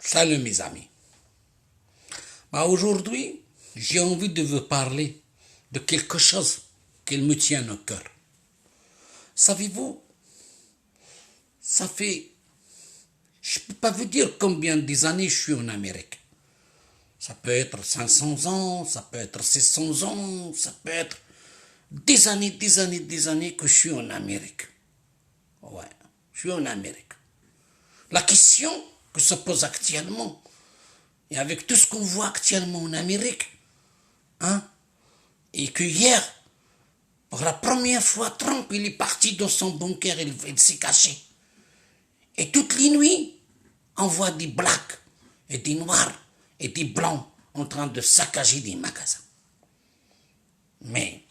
Salut mes amis. Aujourd'hui, j'ai envie de vous parler de quelque chose qui me tient au cœur. Savez-vous, ça fait, je ne peux pas vous dire combien d'années je suis en Amérique. Ça peut être 500 ans, ça peut être 600 ans, ça peut être des années que je suis en Amérique. Ouais, je suis en Amérique. La question que se pose actuellement, et avec tout ce qu'on voit actuellement en Amérique, et que hier, pour la première fois, Trump, il est parti dans son bunker, il s'est caché. Et toutes les nuits, on voit des blacks, et des noirs, et des blancs en train de saccager des magasins. Mais,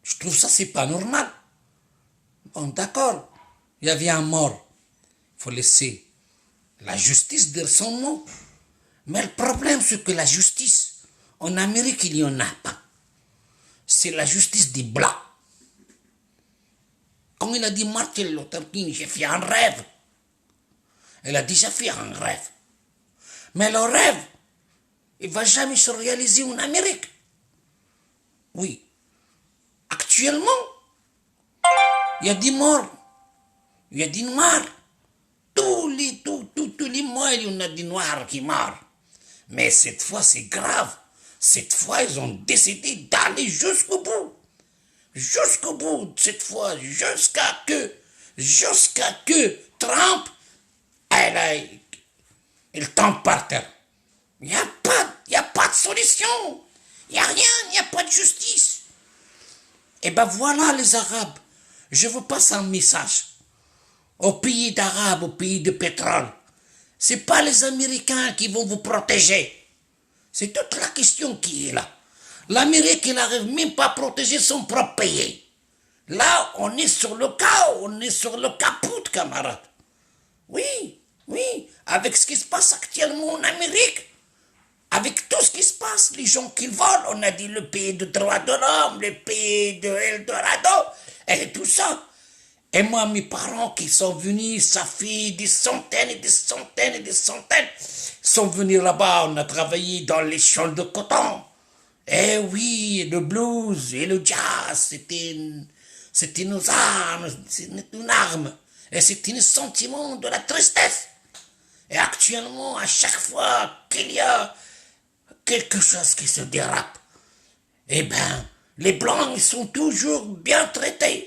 je trouve ça, c'est pas normal. Bon, d'accord, il y avait un mort. Il faut laisser la justice dire son mot. Mais le problème, c'est que la justice, en Amérique, il n'y en a pas. C'est la justice des blancs. Quand il a dit Martin Luther King, j'ai fait un rêve. Elle a déjà fait un rêve. Mais le rêve, il ne va jamais se réaliser en Amérique. Oui. Actuellement, il y a des morts. Il y a des noirs. Tous les mois, il y en a des noirs qui meurent. Mais cette fois, c'est grave. Cette fois, ils ont décidé d'aller jusqu'au bout. Jusqu'au bout, cette fois, jusqu'à que Trump, il tombe par terre. Il n'y a pas de solution. Il n'y a rien, il n'y a pas de justice. Et ben voilà les Arabes. Je vous passe un message. Au pays d'Arabes, au pays de pétrole. Ce n'est pas les Américains qui vont vous protéger. C'est toute la question qui est là. L'Amérique, elle n'arrive même pas à protéger son propre pays. Là, on est sur le chaos, on est sur le caput, camarades. Oui, avec ce qui se passe actuellement en Amérique, avec tout ce qui se passe, les gens qui volent, on a dit le pays de droits de l'homme, le pays de Eldorado, et tout ça. Et moi, mes parents qui sont venus, ça fait des centaines et des centaines et des centaines, sont venus là-bas, on a travaillé dans les champs de coton. Eh oui, le blues et le jazz, c'était nos armes, c'était une arme. Et c'était un sentiment de la tristesse. Et actuellement, à chaque fois qu'il y a quelque chose qui se dérape, eh ben, les Blancs, ils sont toujours bien traités.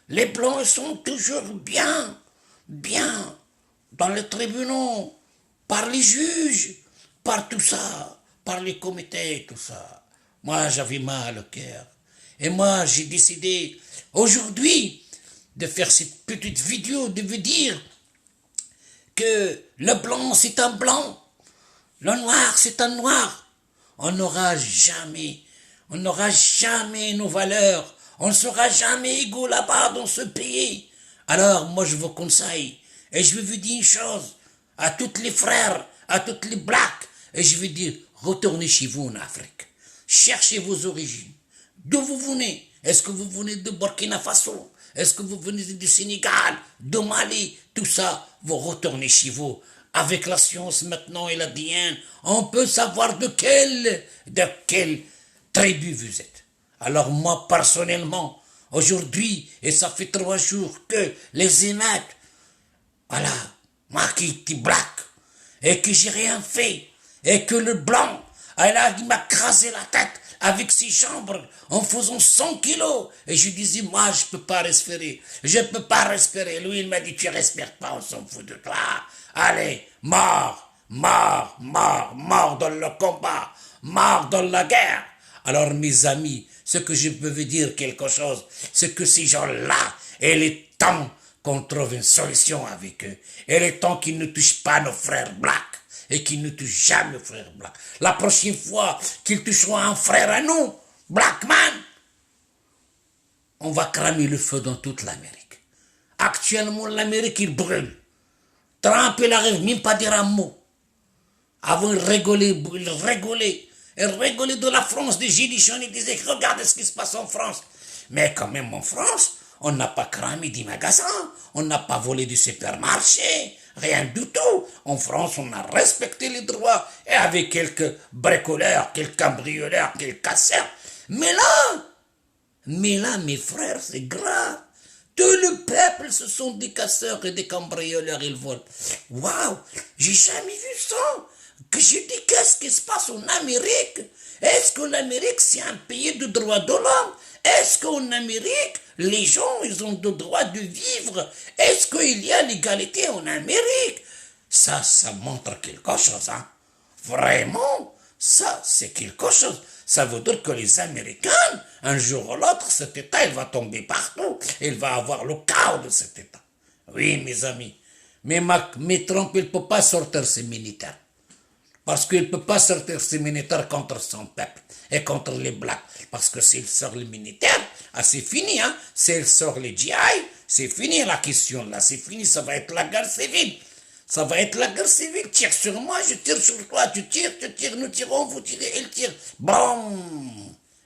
Les Blancs, ils sont toujours bien, dans les tribunaux, par les juges, par tout ça, par les comités, tout ça. Moi, j'avais mal au cœur. Et moi, j'ai décidé, aujourd'hui, de faire cette petite vidéo, de vous dire que le blanc, c'est un blanc, le noir, c'est un noir. On n'aura jamais nos valeurs. On ne sera jamais égaux là-bas dans ce pays. Alors, moi, je vous conseille, et je vais vous dire une chose, à tous les frères, à tous les blacks, et je vais dire, retournez chez vous en Afrique. Cherchez vos origines. D'où vous venez? Est-ce que vous venez de Burkina Faso? Est-ce que vous venez du Sénégal, de Mali? Tout ça, vous retournez chez vous. Avec la science maintenant et l'ADN, on peut savoir de quelle tribu vous êtes. Alors moi, personnellement, aujourd'hui, et ça fait 3 jours que les émeutes, voilà, moi qui étais black, et que j'ai rien fait, et que le blanc, il m'a crasé la tête avec ses jambes en faisant 100 kilos. Et je disais, moi, je peux pas respirer. Lui, il m'a dit, tu respires pas, on s'en fout de toi. Allez, mort dans le combat, mort dans la guerre. Alors, mes amis, ce que je peux vous dire quelque chose, c'est que ces gens-là, il est temps qu'on trouve une solution avec eux. Il est temps qu'ils ne touchent pas nos frères blacks. Et qu'ils ne touchent jamais nos frères blacks. La prochaine fois qu'ils toucheront un frère à nous, black man, on va cramer le feu dans toute l'Amérique. Actuellement, l'Amérique, il brûle. Trump, il n'arrive même pas à dire un mot. Avant, il rigolait de la France, des gilets jaunes, il disait, regardez ce qui se passe en France. Mais quand même, en France, On n'a pas cramé des magasins. On n'a pas volé du supermarché. Rien du tout. En France, on a respecté les droits. Et avec quelques bricoleurs, quelques cambrioleurs, quelques casseurs. Mais là, mes frères, c'est grave. Tout le peuple, ce sont des casseurs et des cambrioleurs, ils volent. Waouh, j'ai jamais vu ça. Que je dis, qu'est-ce qui se passe en Amérique? Est-ce que l'Amérique, c'est un pays de droits de l'homme? Est-ce qu'en Amérique, les gens, ils ont le droit de vivre? Est-ce qu'il y a l'égalité en Amérique? Ça montre quelque chose, hein. Vraiment, ça, c'est quelque chose. Ça veut dire que les Américains, un jour ou l'autre, cet État, il va tomber partout. Il va avoir le chaos de cet État. Oui, mes amis. Mais Trump, il ne peut pas sortir ses militaires. Parce qu'il ne peut pas sortir ses militaires contre son peuple et contre les Blacks. Parce que s'il sort les militaires, c'est fini, hein. S'il sort les GI, c'est fini la question là. C'est fini, ça va être la guerre civile. Ça va être la guerre civile. Tire sur moi, je tire sur toi. Tu tires, nous tirons, vous tirez, il tire. Bon.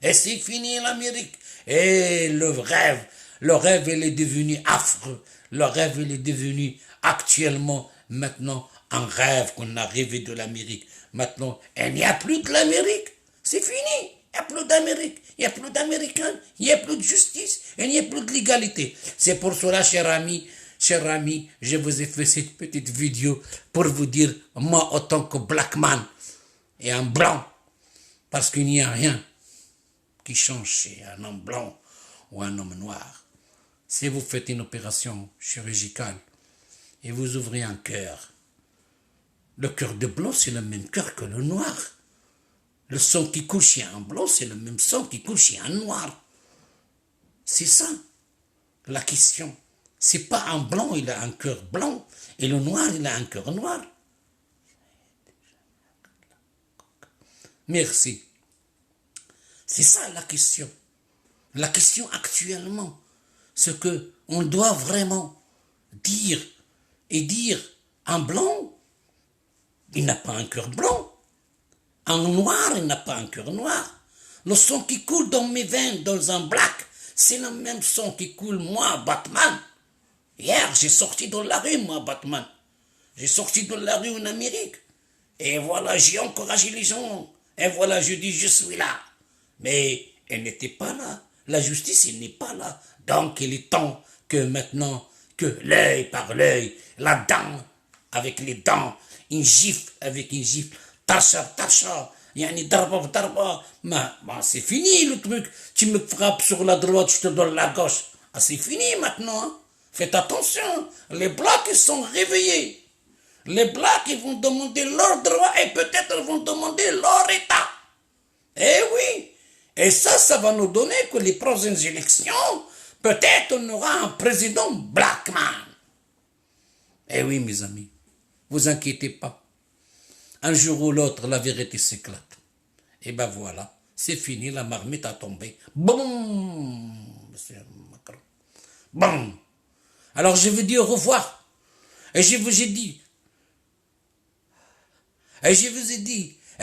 Et c'est fini l'Amérique. Et le rêve, il est devenu affreux. Le rêve, il est devenu actuellement, maintenant, un rêve qu'on a rêvé de l'Amérique. Maintenant, il n'y a plus de l'Amérique. C'est fini. Il n'y a plus d'Amérique. Il n'y a plus d'Américains. Il n'y a plus de justice. Il n'y a plus de légalité. C'est pour cela, chers amis, je vous ai fait cette petite vidéo pour vous dire, moi, en tant que black man et un blanc, parce qu'il n'y a rien qui change chez un homme blanc ou un homme noir. Si vous faites une opération chirurgicale et vous ouvrez un cœur, le cœur de blanc, c'est le même cœur que le noir. Le sang qui coule chez un blanc, c'est le même sang qui coule chez un noir. C'est ça, la question. C'est pas un blanc, il a un cœur blanc, et le noir, il a un cœur noir. Merci. C'est ça la question. La question actuellement, c'est que on doit vraiment dire, un blanc, il n'a pas un cœur blanc. Un noir, il n'a pas un cœur noir. Le sang qui coule dans mes veines, dans un black, c'est le même sang qui coule, moi, Batman. Hier, j'ai sorti dans la rue, moi, Batman. J'ai sorti dans la rue en Amérique. Et voilà, j'ai encouragé les gens. Et voilà, je dis, je suis là. Mais elle n'était pas là. La justice, elle n'est pas là. Donc, il est temps que maintenant, que l'œil par l'œil, la dent avec les dents, une gifle avec une gifle, tacha, yani darba, c'est fini le truc. Tu me frappes sur la droite, je te donne la gauche. Ah, c'est fini maintenant, hein. Faites attention, les Blacks ils sont réveillés. Les Blacks ils vont demander leurs droits et peut-être vont demander leur État. Eh oui, et ça va nous donner que les prochaines élections, peut-être on aura un président black man. Eh oui, mes amis, vous inquiétez pas. Un jour ou l'autre, la vérité s'éclate. Et ben voilà, c'est fini, la marmite a tombé. Bon, monsieur Macron. Bon. Alors je vous dis au revoir. Et je vous ai dit,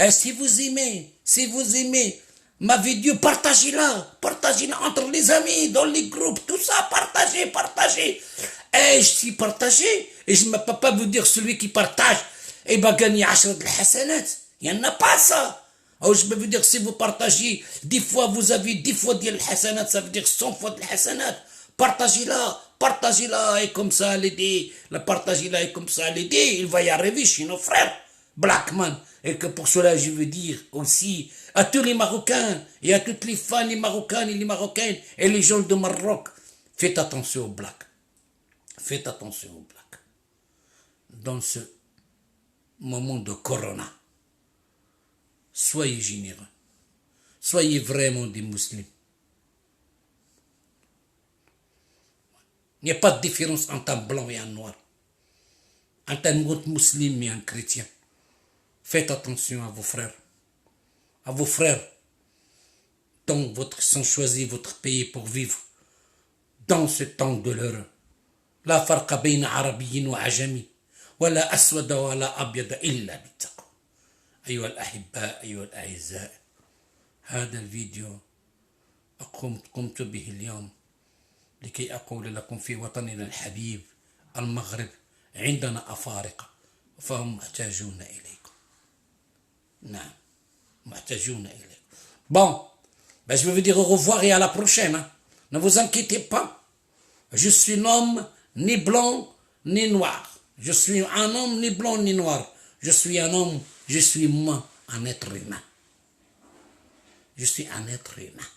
si vous aimez ma vidéo, partagez-la entre les amis, dans les groupes, tout ça, partagez. Et je suis partagé, et je ne peux pas vous dire celui qui partage, et va gagner 10 de hasanat. Il n'y en a pas ça. Ou je peux vous dire, si vous partagez 10 fois, vous avez 10 fois de hasanat, ça veut dire 100 fois de hasanat. Partagez-la, et comme ça, l'aider, il va y arriver chez nos frères, Blackman. Et que pour cela, je veux dire aussi à tous les Marocains, et à toutes les femmes, les Marocains et les Marocaines, et les gens de Maroc, faites attention aux Blacks. Faites attention aux Blacks. Dans ce moment de Corona, soyez généreux. Soyez vraiment des musulmans. Il n'y a pas de différence entre un blanc et un noir. Entre un autre musulman et un chrétien. Faites attention à vos frères. À vos frères dont ils ont choisi votre pays pour vivre dans ce temps douloureux. لا فرق بين عربي وعجمي ولا أسود ولا أبيض إلا بالتقوى. أيها الأحباء، أيها الأعزاء، هذا الفيديو قمت به اليوم لكي أقول لكم في وطننا الحبيب المغرب عندنا أفارقة فهم محتاجون إليكم. نعم محتاجون إليكم. Bon, ben je vais vous dire au revoir et à la prochaine. Hein. Ne vous inquiétez pas. Je suis un homme ni blanc ni noir. Je suis un homme ni blanc ni noir. Je suis un homme, je suis moi, un être humain. Je suis un être humain.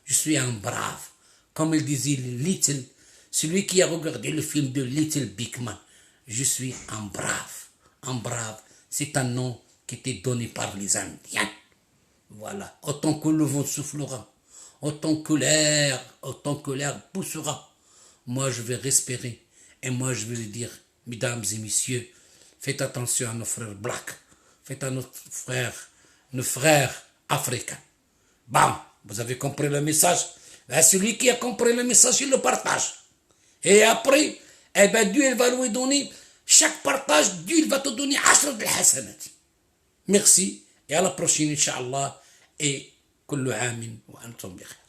Je suis un brave. Comme il disait Little, celui qui a regardé le film de Little Big Man. Je suis un brave. Un brave, c'est un nom qui était donné par les Indiens. Voilà. Autant que le vent soufflera, autant que l'air poussera, moi je vais respirer. Et moi je vais lui dire, mesdames et messieurs, faites attention à nos frères blacks. Faites à nos frères africains. Bon, vous avez compris le message? Ben, celui qui a compris le message, il le partage. Et après, eh ben, Dieu il va lui donner, chaque partage, Dieu il va te donner 10 الحسنات. Merci et à la prochaine, Inch'Allah. Et كل عام وأنتم بخير.